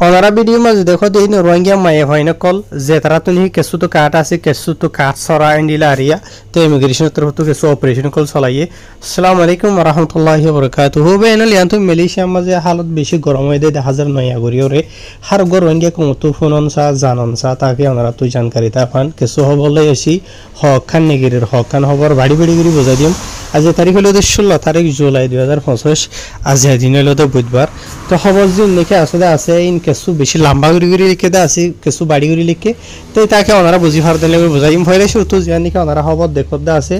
অনারা video মাঝে দেখো দিন রোহিঙ্গা মায়ে হয় না কল যে তারা তো নিহি কেসু তো কাট আছে কেসু তো কাট সরা এন্ডিলা আরিয়া তো ইমিগ্রেশন তরফ তো কেসু অপারেশন কল চলাইয়ে আসসালামু আলাইকুম ওয়া রাহমাতুল্লাহি ওয়া বারাকাতুহু বেনাল ইয়ান্তু মালয়েশিয়া মাঝে হালত বেশি গরম হয়ে দেয় 1000 নয়া গরিও রে হার গর রোহিঙ্গা কমতো ফোনন সা জানন সা তাকে অনারা তো জানকারি তা পান কেসু হবলে এসি হক খান নিগিরের হক খান খবর বাড়ি বাড়ি করে বুঝাই দিম আজ তারিখ হলো 16 তারিখ জুলাই 2025 আজ দিন হলো বুধবার তো খবর দিন লিখে আসলে আছে ইন কেসু বেশি লম্বা করে লিখে দা আছে কেসু বাড়ি করে লিখে তো তাকে ওনারা বুঝি ফারদেন লাগবে বুঝাইম ভয়লে শুরু জানি কি ওনারা খবর দেখত দা আছে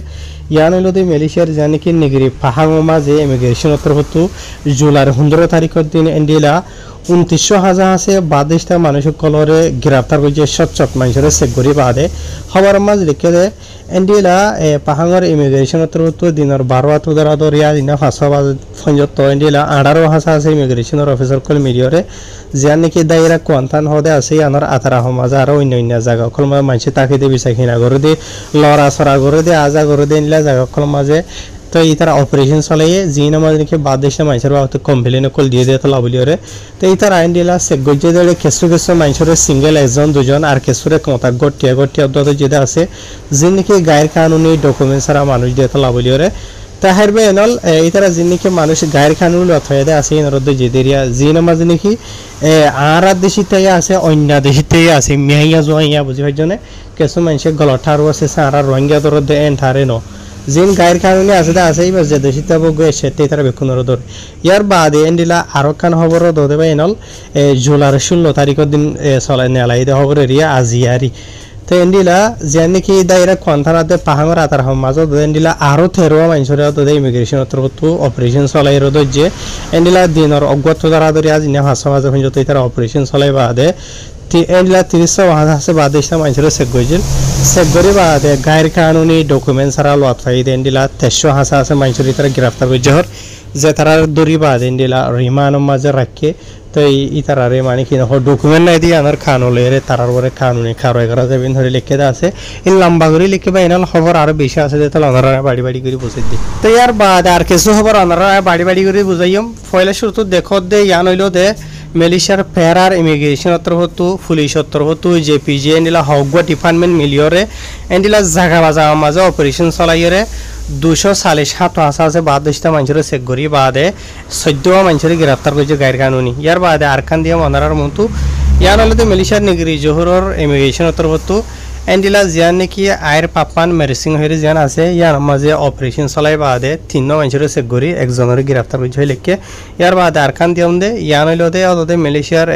ইয়ান হলো দে মালয়েশিয়ার জানি কি নিগরি পাহাড় মাঝে ইমিগ্রেশন তরফতো জুলাই 15 তারিখের দিন এন্ডিলা 29,000 আছে বাদেশটা মানুষ কলরে গ্রেফতার করছে সচ্চট মানুষের সেগরি বাদে খবর মাঝ লিখে দে এন্ডিলা পাহাঙর ইমিগ্রেশন তরফতো দিনের 12 তোদারা দরিয়া দিনা 5 বাজে ফঞ্জত এন্ডিলা 18,000 আছে ইমিগ্রেশনের অফিসার কল মিডিয়রে যার নাকি দায়রা কোয়ান্তান হদে আছে আনার আতারা সমাজে আর অন্য জায়গা কল মানুষ তাকে দিয়ে বিচাখিনা করে দিয়ে লড়া সরা করে দিয়ে আজা করে দিয়ে নিলা জায়গা কল মাঝে তো এই তারা অপারেশন চলাইয়ে জিন আমাদের নাকি বাদেশে মানুষের বাবদ কমপ্লেন কল দিয়ে দিয়ে তোলা বলিওরে তো এই তারা আইন দিলা সেগজ্জে দেড়ে কেসু মানুষের সিঙ্গেল একজন দুজন আর কেসুরে কমতা গটিয়া অব্দত যেটা আছে যে নাকি গায়ের কানুনি ডকুমেন্ট ছাড়া মানুষ দিয়ে তোলা বলিওরে তাহার বেনল এই তারা যে নাকি মানুষ গায়ের কানুন অথয়া আছে ইনরদ যে দেরিয়া জিন আমাদের নাকি আর দেশিতে আছে অন্য দেশিতে আছে মিয়াইয়া জোয়াইয়া বুঝি ভাইজনে কেসু মানুষের গলঠারও আছে সারা রোহিঙ্গা দরদ এন্টারে ন জিন গায়ের কারণে আছে এবার যে দেশিতা বগে সেটাই তারা বেক্ষণের দর ইয়ার বাদে এন্ডিলা আরো খান খবর দে বা এনল জুলাইয়ের 16 তারিখের দিন চলাই নেলাই দে খবর এরিয়া আজিয়ারি তো এন্ডিলা যে নাকি দায়রা কোয়ান্থানাতে পাহাঙর আতার মাজত এন্ডিলা আরো 13 মানুষের দে ইমিগ্রেশন তরফতো অপারেশন চলাই রদ যে এন্ডিলা দিনের অজ্ঞাত দ্বারা ধরে আজ ইনা ভাষা ভাষা পর্যন্ত তারা অপারেশন চলাই বাদে এন্ডিলা 30 আছে বাদেশটা মানুষের সেগরি বাদে গায়ের কানুনি ডকুমেন্ট ছাড়া লোয়াত ফাইদে এন্ডিলা 300 আছে মানুষের তারা গ্রেফতার করে জহর যে তারা দরি বাদে এন্ডিলা রিমানের মাঝে রাখে তো এই তারারে মানে কি ডকুমেন্ট নাই দিয়ে আনার খানলে তারার পরে কানুনি খারো এগারো যাবেন ধরে লিখে দেওয়া আছে এই লম্বা করে লিখে বা এনাল খবর আরো বেশি আছে যে তাহলে ওনারা বাড়ি বাড়ি করে বুঝাই দিই তো ইয়ার বাদে আর কিছু খবর ওনারা বাড়ি বাড়ি করে বুঝাইম পয়লা শুরু দেখত দে ইয়ান হইল দে মালয়েশিয়ার ফেরার ইমিগ্রেশন তরফতো পুলিশ তরফতো যে পিজি এন্ডিলা হগwa ডিপার্টমেন্ট মিলিয়রে এন্ডিলা জায়গা বাজা মাঝে অপারেশন চলাইরে 247 আছে বাদেশটা মানুষের সেগরি বাদে 14 মানুষের গ্রেফতার করেছে গায়ের কানুনি ইয়ার বাদে আরখান দিয়ে মনারার মতো ইয়ার হলে মালয়েশিয়ার নিগরি জোহরের ইমিগ্রেশন তরফতো এন্ডিলা জিয়ান নাকি আয়ের পাপান মেরেসিং হয়ে জিয়ান আছে ইয়ার মাঝে অপারেশন চলাই বাদে 3 মানুষের সেগরি একজনের গ্রেফতার করেছে হয়ে লিখে ইয়ার বাদে আরখান দিয়ে দে ইয়ান হইল দে মালয়েশিয়ার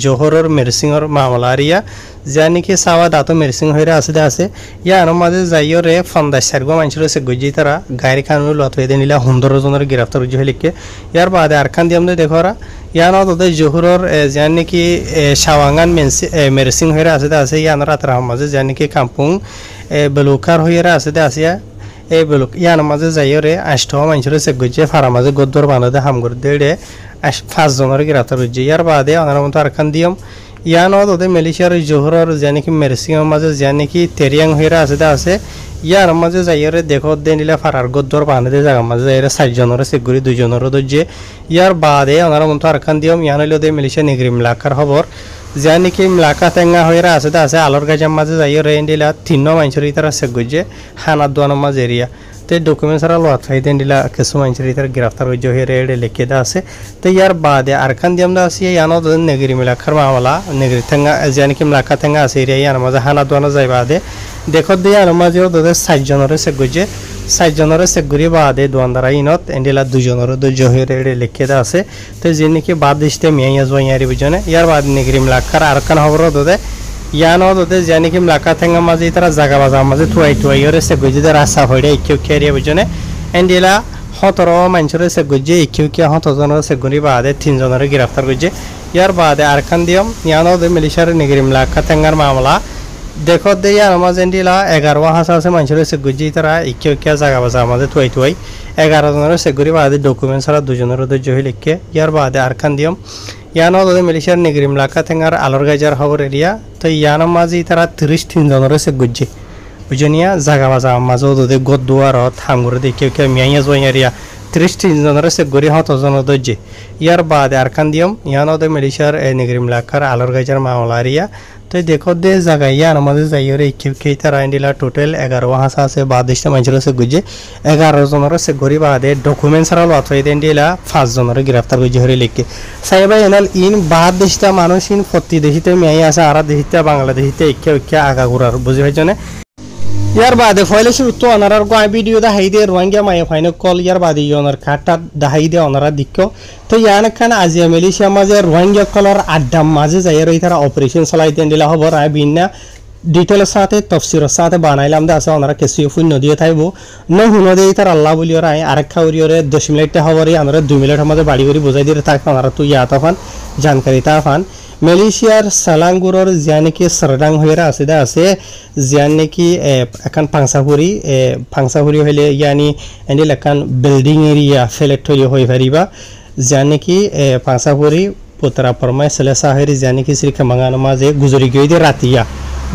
জোহরের মেরেসিংর মামলা আরিয়া যা নাকি সাওয়া দাঁত মেরেসিং হয়ে আছে ইয়ার মাঝে যাইও রে 50 মানুষের সেগজি তারা গায়ের কানুন লত হয়ে নিলা 15 জনের গ্রেফতার করেছে হয়ে লিখে ইয়ার বাদে আরখান দিয়ে দে দেখরা ইয়ান দে জোহরের যা নাকি সাওয়াঙ্গান মেরেসিং হয়ে আছে ইয়ান রাতের মাঝে যা নাকি কাম্পুং বেলুকার হয়ে আছে এই বেলুক ইয়ান মাঝে যাইও রে 8 মানুষের সেগজি ফারা মাঝে গদ্দর বানাতে হামগর দেড়ে 5 জনের গ্রেফতার করেছে ইয়ার বাদে ওনার মতো আরখান দিয়ম ইয়ান দে মালয়েশিয়ার জোহরের যা নাকি মেরেসিংয়ের মাঝে যা নাকি তেরিয়াং হয়ে আছে ইয়ার মাঝে যাইরে দেখো দে নিলে ফারার গদ্দর বানাতে জায়গা মাঝে যাইরে 4 জনের সেগুরি 2 জনের দজ্জে ইয়ার বাদে ওনার মতো আরখান দিয়ম ইয়ান হইল দে মালয়েশিয়া নিগরি মিলাকার খবর যা নাকি মিলাকা তেঙ্গা হয়ে আছে আলোর গাজার মাঝে যাইরে এন্ডিলা 3 মানুষের তারা সেগুজে হানার দোয়ানোর মাঝে এরিয়া তো ডকুমেন্ট ছাড়া লোয়াত ফাইদে এন্ডিলা কিছু মানুষের তারা গ্রেফতার হয়ে হয়ে রেডে লিখে দেওয়া আছে তো ইয়ার বাদে আরখান দিয়াম দা আছে ইয়ানো নেগরি মিলাকার মামলা নেগরি তেঙ্গা যা নাকি মিলাকা তেঙ্গা আছে এরিয়া ইয়ার মাঝে হানা দোয়ানো যায় বাদে দেখো দিয়ে ইয়ার মাঝেও তোদের 4 জনের সেগুজে 4 জনের সেগুরি বাদে দোয়ানদারা ইনত এন্ডিলা 2 জনের হয়ে রেডে লিখে দেওয়া আছে তো যে নাকি বাদেশতে মিয়াইয়া জোয়াইয়ারি বুঝনে ইয়ার বাদে নেগরি মিলাকার আরখান খবর তোদের ইয়ানো দে জানি কি মিলাকা থেঙ্গা মাঝে তারা জায়গা বাজা মাঝে থুয়াই সেগুজি দে রাস্তা হইডে ইকিউ কেরিয়া বুঝনে এন্ডিলা 17 মানুষের সেগুজি ইকিউ কে 17 জনের সেগুরি বাদে 3 জনের গ্রেফতার করেছে ইয়ার বাদে আরখান দিয়ম ইয়ানো দে মালয়েশিয়ার নিগরি মিলাকা থেঙ্গার মামলা দেখো দে ইয়ার মাঝে এন্ডিলা 11 আছে মানুষের সেগুজি তারা ইকিউ কে জায়গা বাজা মাঝে থুয়াই 11 জনের সেগুরি বাদে ডকুমেন্ট ছাড়া 2 জনের দজ্জহি লিখে ইয়ার বাদে আরখান দিয়ম ইয়ানো দে মালয়েশিয়ার নিগরি মিলাকা থেঙ্গার আলোর গাজার খবর এরিয়া তো ইয়ানো মাঝে তারা 33 জনের সেগুজি বুঝনিয়া জায়গা বাজা মাঝে দে গদ্দুয়ার হামগুরে দেখে মিয়াইয়া জয়েরিয়া 33 জনের সে গরি 7 জন দজ্জে ইয়ার বাদে আরকান দিয়ম ইয়ানদে মেডিশার নিগরিম লাখার আলোর গাইজার মামলারিয়া তো দেখো দে জায়গায় ইয়ার আমাদের যাইরে কেই তারা ইন্ডিলা টোটাল 11 হাসা আছে বাদেশটা মানুষের সে গুজে 11 জনের সে গরি বাদে ডকুমেন্টস আর লতই দেন দিলা 5 জনের গ্রেফতার গুজে হরে লিখে সাইবা এনাল ইন বাদেশটা মানুষ ইন প্রতি দেশিতে মেয়ে আছে আর দেশিতে বাংলাদেশিতে একে আগাগুরার বুঝি হইছনে ইয়ার বাদে ফয়লে শুরু তো অনারার গো ভিডিও দা হাইদে রোহিঙ্গা মায়ে ফাইন কল ইয়ার বাদে অনার কাটা দা হাইদে অনারা দিক্কো তো ইয়ান খান আজিয়া মালয়েশিয়া মাঝে রোহিঙ্গা কলর আড্ডা মাঝে যাই রই তারা অপারেশন চালাইতেন দিলা খবর আই বিনা ডিটেলের সাথে তফসিরের সাথে বানাইলাম দা আছে ওনারা কিছু ফুন নদীয়ে থাইবো ন হুন দিয়ে তার আল্লাহ বলি ওরা আরেকটা উরিয়রে 10 মিনিটটা খবরই আমরা 2 মিনিটের মধ্যে বাড়ি বাড়ি বোঝাই দিয়ে থাকে ওনারা তুই ইয়াতা ফান জানকারি তা ফান মালয়েশিয়ার সালাঙ্গুরর জিয়ানিকি সরডাং হইরা আছে দা আছে জিয়ানিকি এখন ফাংসাপুরি হইলে ইয়ানি এন্ডিল এখন বিল্ডিং এরিয়া ফ্ল্যাট হই পারিবা জিয়ানিকি ফাংসাপুরি পোতরা ফরমাই সেলেসা হইরি জিয়ানিকি শ্রীকা মাঙ্গানো মাঝে গুজরি গই দে রাতিয়া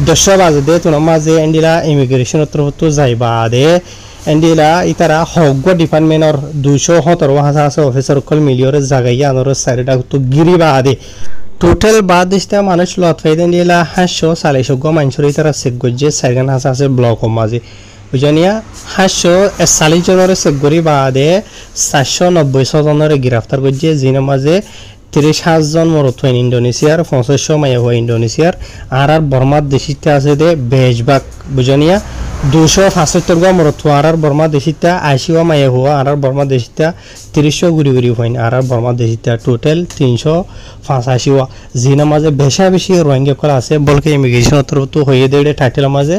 10 বাজে দে তো মাঝে এন্ডিলা ইমিগ্রেশন তো যাইবা দে এন্ডিলা ইতারা হগ ডিপার্টমেন্টর 217 হাজার আছে অফিসার কল মিলিয়রে জাগাইয়া আনর সাইডটা তো গিরিবা দে টোটাল বাদেশটা মানুষ লত ফাইদেন দিলা 540 গো মানুষের তারা চেক গজে সাইগান হাসা আছে ব্লক মাঝে বুঝানিয়া 540 জনের চেক গরি বাদে 490 জনের গ্রেফতার গজে জিনের মাঝে 30,000 জন মরত ইন্দোনেশিয়ার 500 মায়া হয় ইন্দোনেশিয়ার আর বর্মার দেশিতে আছে দে বেজবাক বুঝানিয়া 275 গো মরত আর বর্মা দেশিতা 80 মায়া হওয়া আর বর্মা দেশিতা 30 গুড়ি গুড়ি হইন আর বর্মা দেশিতা টোটাল 385 জিনা মাঝে বেশি রোহিঙ্গা কল আছে বলকে ইমিগ্রেশন তো হয়ে দেড়ে টাইটেল মাঝে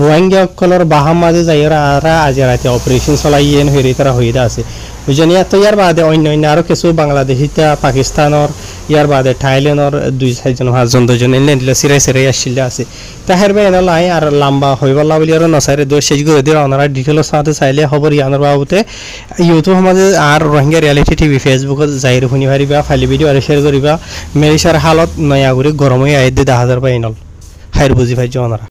রোহিঙ্গা কলর বাহাম মাঝে যাইরা আর আজ রাতে অপারেশন চলাইয়েন হয়ে তারা হয়ে আছে বুঝানিয়া তো ইয়ার বাদে অন্য আরো কিছু বাংলাদেশিতা পাকিস্তানর ইয়ার বাদে থাইল্যান্ডর 2-4 জন 5 জন 2 জন এনলে সিরাই আসছিল আছে তাহের বে এনল আই আর লম্বা হইবলা বলি আর নসারে দো শেষ করে দিরা ওনারা ডিটেইলস সাথে চাইলে খবর ইয়ানোর বাবুতে ইউটিউব মাঝে আর রোহিঙ্গা রিয়েলিটি টিভি ফেসবুকত যাইর শুনি পারিবা ফাইলি ভিডিও আর শেয়ার করিবা মেরিশার হালত নয়া করে গরম হয়ে আইদে 10,000 পাই এনল হাইর বুঝি ভাই ওনারা